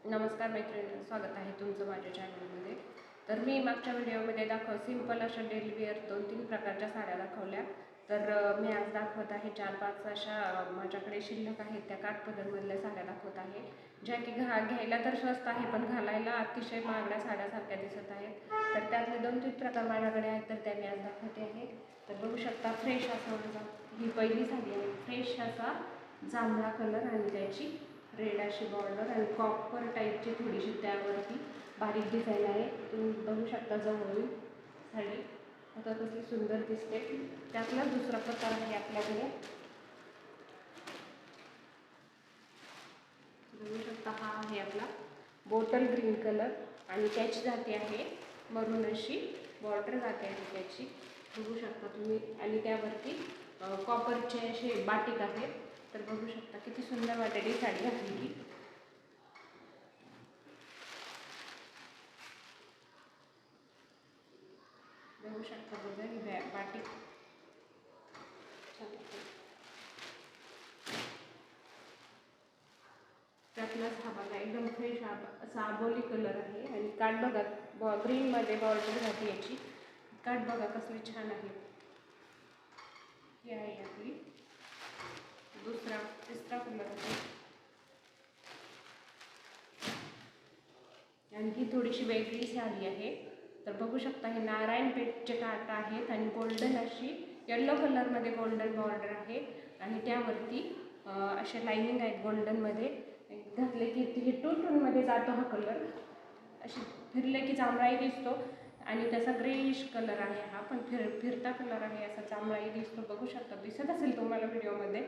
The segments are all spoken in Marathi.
नमस्कार मैत्रिणी, स्वागत आहे तुमचं माझ्या चॅनलमध्ये. तर मी मागच्या व्हिडिओमध्ये सिंपल अशा डेली वेअर 2-3 प्रकारच्या साड्या दाखवल्या. तर मी आज दाखवत आहे 4-5 अशा माझ्याकडे शिल्लक आहेत त्या काठपदरमधल्या साड्या दाखवत आहे, ज्या की घ्यायला तर स्वस्त आहे पण घालायला अतिशय महागड्या साड्यासारख्या दिसत आहेत. तर त्यातले 2-3 प्रकार माझ्याकडे आहेत, तर त्या मी आज दाखवते आहे. तर बघू शकता फ्रेश असा ही पहिली साडी आहे. फ्रेश असा जांभळा कलर आणि त्याची रेड अशी बॉर्डर आणि कॉपर टाईपची थोडीशी त्यावरती बारीक डिझाईन आहे. तुम्ही बघू शकता जवळून साडी आता कसली सुंदर दिसते. त्यातला दुसरा प्रकार आहे आपल्याकडे. बघू शकता हा आहे आपला बॉटल ग्रीन कलर आणि त्याची जाते आहे मरून अशी बॉर्डर जाते आहे त्याची. बघू शकता तुम्ही आणि त्यावरती कॉपरचे असे बाटिक आहेत. तर बघू शकता किती सुंदर वाटेल ही साडी घातली की. बघू शकता बघा ही बाटिक त्यातलाच हा बघा एकदम फ्रेश असा आबोली कलर आहे आणि काठ बघा ग्रीनमध्ये बॉर्डर घातली याची. काठ बघा कसली छान आहे. ही आहे आपली तिसरा कलर आहे आणि ही थोडीशी वेगळी साडी आहे. तर बघू शकता हे नारायणपेठचे काठ आहेत आणि गोल्डन अशी येल्लो कलरमध्ये गोल्डन बॉर्डर आहे आणि त्यावरती असे लाईनिंग आहेत गोल्डनमध्ये घातले की हे 2 टोनमध्ये जातो हा कलर. अशी फिरले की जांभळाही दिसतो आणि त्याचा ग्रेइश कलर आहे हा, पण फिरता कलर आहे असा जांभळाही दिसतो. बघू शकता दिसत असेल तुम्हाला व्हिडिओमध्ये.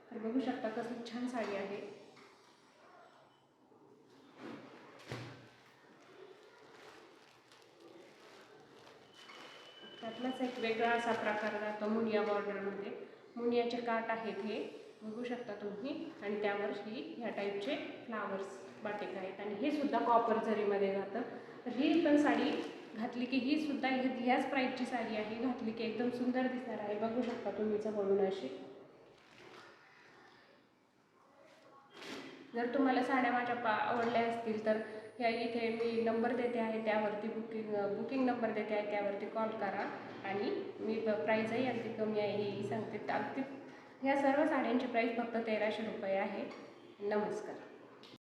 तर बघू शकता कसली छान साडी आहे. त्यातलाच एक वेगळा असा प्रकार जातो मुनिया बॉर्डरमध्ये. मुनियाचे काठ आहेत हे बघू शकता तुम्ही आणि त्यावर ह्या टाईपचे फ्लावर्स बाटिक आहेत आणि हे सुद्धा कॉपर जरीमध्ये जातं. तर ही पण साडी घातली की ही सुद्धा ह्याच प्राईसची साडी आहे. घातली की एकदम सुंदर दिसणार आहे. बघू शकता तुम्ही जवळून अशी. जर तुम्हाला साड्या माझ्या आवडल्या असतील तर ह्या इथे मी नंबर देते आहे त्यावरती बुकिंग नंबर देते आहे त्यावरती कॉल करा आणि मी प्राईजही अगदी कमी आहे ही सांगते. अगदी ह्या सर्व साड्यांची प्राईस फक्त 1300 रुपये आहे. नमस्कार.